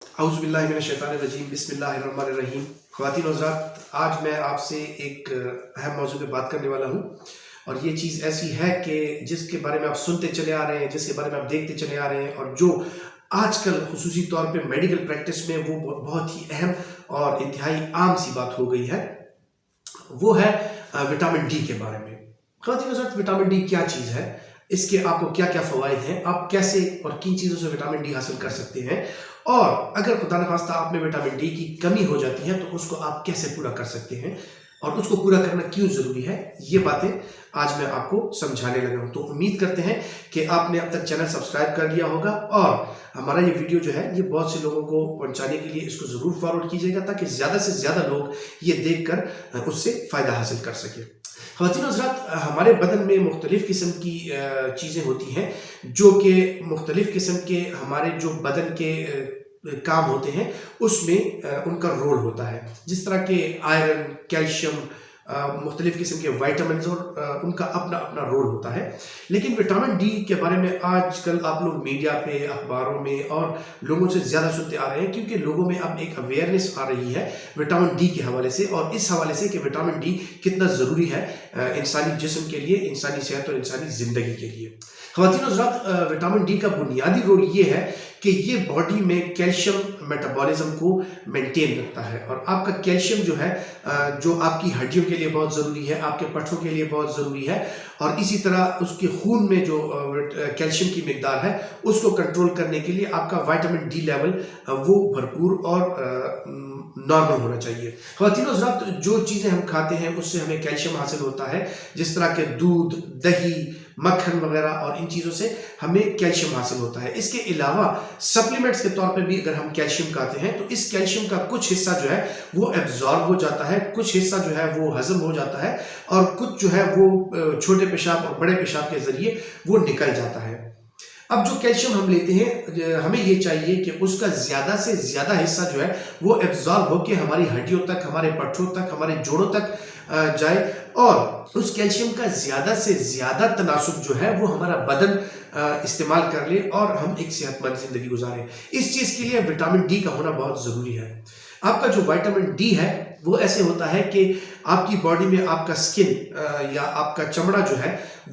औज़ुबिल्लाहिमिनश्शैतानिर्रजीम बिस्मिल्लाहिर्रहमानिर्रहीम। ख़वातीन और हज़रात, आज मैं आपसे एक अहम मौज़ू पे बात करने वाला हूँ और ये चीज़ ऐसी है कि जिसके बारे में आप सुनते चले आ रहे हैं, जिसके बारे में आप देखते चले आ रहे हैं और जो आजकल ख़ुसूसी तौर पे मेडिकल प्रैक्टिस में वो बहुत ही अहम और इंतहाई आम सी बात हो गई है, वो है विटामिन डी के बारे में। ख़वातीन और हज़रात, विटामिन डी क्या चीज़ है, इसके आपको क्या क्या फ़वाइद हैं, आप कैसे और किन चीज़ों से विटामिन डी हासिल कर सकते हैं और अगर खुदा न खास्ता आप में विटामिन डी की कमी हो जाती है तो उसको आप कैसे पूरा कर सकते हैं और उसको पूरा करना क्यों ज़रूरी है, ये बातें आज मैं आपको समझाने लगा हूँ। तो उम्मीद करते हैं कि आपने अब तक चैनल सब्सक्राइब कर लिया होगा और हमारा ये वीडियो जो है ये बहुत से लोगों को पहुंचाने के लिए इसको ज़रूर फॉरवर्ड कीजिएगा ताकि ज़्यादा से ज़्यादा लोग ये देखकर उससे फ़ायदा हासिल कर सकें। ख़वातीन और हज़रात, हमारे बदन में मुख्तलिफ़ किस्म की चीज़ें होती हैं जो कि मुख्तलिफ़ किस्म के हमारे जो बदन के काम होते हैं उसमें उनका रोल होता है। जिस तरह के आयरन, कैल्शियम, मुख्तलिफ़ किस्म के वाइटामिन्स और उनका अपना अपना रोल होता है। लेकिन विटामिन डी के बारे में आजकल आप लोग मीडिया पे, अखबारों में और लोगों से ज़्यादा सुनते आ रहे हैं क्योंकि लोगों में अब एक अवेयरनेस आ रही है विटामिन डी के हवाले से और इस हवाले से कि विटामिन डी कितना ज़रूरी है इंसानी जिस्म के लिए, इंसानी सेहत और इंसानी ज़िंदगी के लिए। ख़वातीन और हज़रात, विटामिन डी का बुनियादी रोल ये है कि ये बॉडी में कैल्शियम मेटाबॉलिज्म को मेंटेन रखता है और आपका कैल्शियम जो है जो आपकी हड्डियों के लिए बहुत ज़रूरी है, आपके पट्ठों के लिए बहुत ज़रूरी है और इसी तरह उसके खून में जो कैल्शियम की मिकदार है उसको कंट्रोल करने के लिए आपका विटामिन डी लेवल वो भरपूर और नॉर्मल होना चाहिए। ख़वातीन और हज़रात, जो चीज़ें हम खाते हैं उससे हमें कैल्शियम हासिल होता है, जिस तरह के दूध, दही, मक्खन वगैरह और इन चीज़ों से हमें कैल्शियम हासिल होता है। इसके अलावा सप्लीमेंट्स के तौर पे भी अगर हम कैल्शियम खाते हैं तो इस कैल्शियम का कुछ हिस्सा जो है वो एब्जॉर्ब हो जाता है, कुछ हिस्सा जो है वो हजम हो जाता है और कुछ जो है वो छोटे पेशाब और बड़े पेशाब के ज़रिए वो निकल जाता है। अब जो कैल्शियम हम लेते हैं हमें ये चाहिए कि उसका ज़्यादा से ज़्यादा हिस्सा जो है वो एब्जॉर्ब होकर हमारी हड्डियों तक, हमारे पट्ठों तक, हमारे जोड़ों तक जाए और उस कैल्शियम का ज़्यादा से ज़्यादा तनासुब जो है वो हमारा बदन इस्तेमाल कर ले और हम एक सेहतमंद ज़िंदगी गुजारें। इस चीज़ के लिए विटामिन डी का होना बहुत ज़रूरी है। आपका जो विटामिन डी है वो ऐसे होता है कि आपकी बॉडी में आपका स्किन या आपका चमड़ा जो है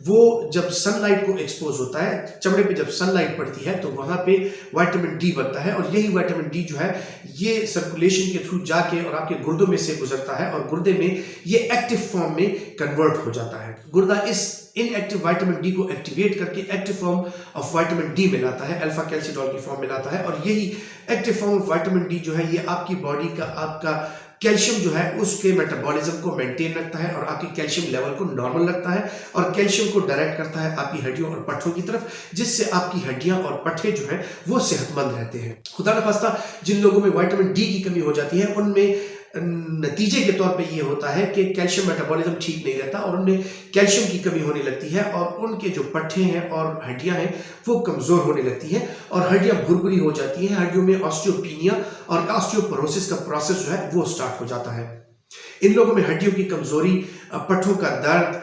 वो जब सनलाइट को एक्सपोज होता है, चमड़े पे जब सनलाइट पड़ती है तो वहाँ पे विटामिन डी बनता है और यही विटामिन डी जो है ये सर्कुलेशन के थ्रू जाके और आपके गुर्दों में से गुजरता है और गुर्दे में ये एक्टिव फॉर्म में कन्वर्ट हो जाता है। गुर्दा इस इनएक्टिव विटामिन डी को एक्टिवेट करके active form of vitamin D में लाता है, अल्फा कैल्सिडोल की फॉर्म में लाता है और यही active form of vitamin D जो है ये आपकी बॉडी का आपका कैल्शियम जो है उसके मेटाबॉलिज्म को मेंटेन रखता है और आपकी कैल्शियम लेवल को नॉर्मल रखता है और कैल्शियम को डायरेक्ट करता है आपकी हड्डियों और पट्ठों की तरफ, जिससे आपकी हड्डियां और पट्ठे जो हैं वो सेहतमंद रहते हैं। खुदा न खास्ता जिन लोगों में विटामिन डी की कमी हो जाती है उनमें नतीजे के तौर पे ये होता है कि कैल्शियम मेटाबॉलिज्म ठीक नहीं रहता और उनमें कैल्शियम की कमी होने लगती है और उनके जो पट्ठे हैं और हड्डियां हैं वो कमज़ोर होने लगती हैं और हड्डियां भुरभुरी हो जाती हैं। हड्डियों में ऑस्टियोपीनिया और ऑस्टियोपोरोसिस का प्रोसेस जो है वो स्टार्ट हो जाता है। इन लोगों में हड्डियों की कमज़ोरी, पट्ठों का दर्द,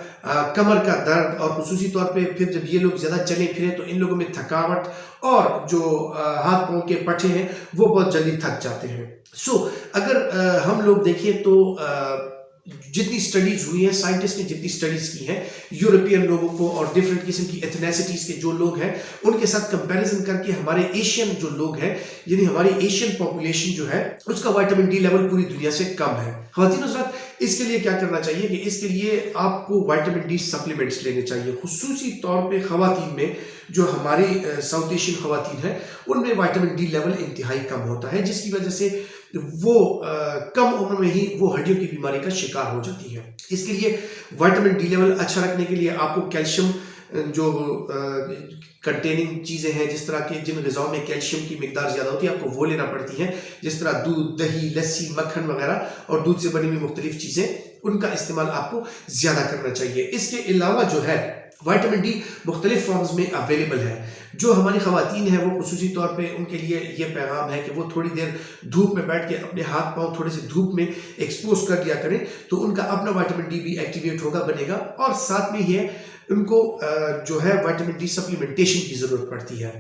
कमर का दर्द और खुसूसी तौर पे फिर जब ये लोग ज़्यादा चले फिरे तो इन लोगों में थकावट और जो हाथ पाँव के पट्टे हैं वो बहुत जल्दी थक जाते हैं। अगर हम लोग देखें तो जितनी स्टडीज हुई हैं, साइंटिस्ट ने जितनी स्टडीज की हैं यूरोपियन लोगों को और डिफरेंट किस्म की एथनेसिटीज के जो लोग हैं उनके साथ कंपैरिजन करके हमारे एशियन जो लोग हैं यानी हमारी एशियन पॉपुलेशन जो है उसका विटामिन डी लेवल पूरी दुनिया से कम है। ख़वातीन हज़रात, इसके लिए क्या करना चाहिए कि इसके लिए आपको विटामिन डी सप्लीमेंट्स लेने चाहिए, खुसूसी तौर पे ख़वातीन में जो हमारी साउथ एशियन ख़वातीन हैं उनमें विटामिन डी लेवल इंतहाई कम होता है जिसकी वजह से वो कम उम्र में ही वो हड्डियों की बीमारी का शिकार हो जाती है। इसके लिए विटामिन डी लेवल अच्छा रखने के लिए आपको कैल्शियम जो कंटेनिंग चीज़ें हैं, जिस तरह के जिन ग़िज़ाओं में कैल्शियम की मिकदार ज़्यादा होती है आपको वो लेना पड़ती है, जिस तरह दूध, दही, लस्सी, मक्खन वगैरह और दूध से बनी हुई मुख्तलिफ चीज़ें उनका इस्तेमाल आपको ज़्यादा करना चाहिए। इसके अलावा जो है विटामिन डी मुख्तलिफ फॉर्म्स में अवेलेबल है। जो हमारी ख़वातीन हैं वो खुसूसी तौर पे उनके लिए ये पैगाम है कि वो थोड़ी देर धूप में बैठ के अपने हाथ पाँव थोड़े से धूप में एक्सपोज कर दिया करें तो उनका अपना विटामिन डी भी एक्टिवेट होगा, बनेगा और साथ में ये उनको जो है विटामिन डी सप्लीमेंटेशन की ज़रूरत पड़ती है।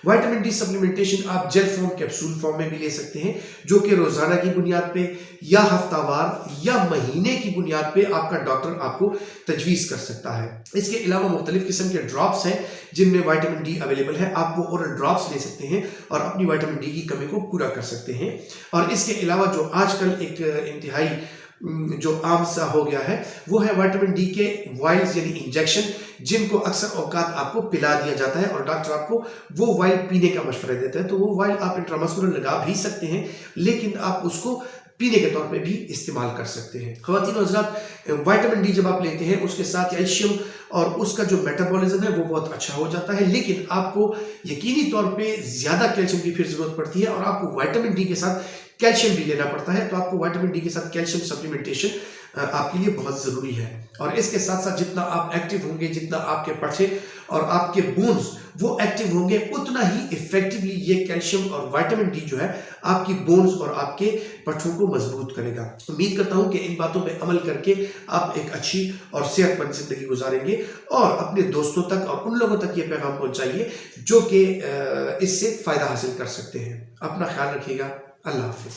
विटामिन डी सप्लीमेंटेशन आप जेल फॉर्म, कैप्सूल फॉर्म में भी ले सकते हैं, जो कि रोजाना की बुनियाद पे या हफ्तावार या महीने की बुनियाद पे आपका डॉक्टर आपको तजवीज़ कर सकता है। इसके अलावा मुख्तलिफ किस्म के ड्रॉप्स हैं जिनमें विटामिन डी अवेलेबल है। आप वो ओरल ड्रॉप्स ले सकते हैं और अपनी विटामिन डी की कमी को पूरा कर सकते हैं। और इसके अलावा जो आजकल एक इंतहाई जो आम सा हो गया है वो है विटामिन डी के वाइल्स यानी इंजेक्शन, जिनको अक्सर औकात आपको पिला दिया जाता है और डॉक्टर आपको वो वाइल पीने का मशवरा देता है। तो वो वाइल आप इंट्रामस्कुलर लगा भी सकते हैं, लेकिन आप उसको पीने के तौर पे भी इस्तेमाल कर सकते हैं। ख़वातीन और हज़रात, विटामिन डी जब आप लेते हैं उसके साथ कैल्शियम और उसका जो मेटाबॉलिज्म है वो बहुत अच्छा हो जाता है, लेकिन आपको यकीनी तौर पे ज़्यादा कैल्शियम की फिर ज़रूरत पड़ती है और आपको विटामिन डी के साथ कैल्शियम भी लेना पड़ता है। तो आपको विटामिन डी के साथ कैल्शियम सप्लीमेंटेशन आपके लिए बहुत ज़रूरी है। और इसके साथ साथ जितना आप एक्टिव होंगे, जितना आपके पट्टे और आपके बोन्स वो एक्टिव होंगे, उतना ही इफेक्टिवली ये कैल्शियम और विटामिन डी जो है आपकी बोन्स और आपके पट्टों को मजबूत करेगा। उम्मीद करता हूं कि इन बातों पे अमल करके आप एक अच्छी और सेहतमंद जिंदगी गुजारेंगे और अपने दोस्तों तक और उन लोगों तक ये पैगाम पहुंचाइए जो कि इससे फायदा हासिल कर सकते हैं। अपना ख्याल रखिएगा। अल्लाह हाफिज।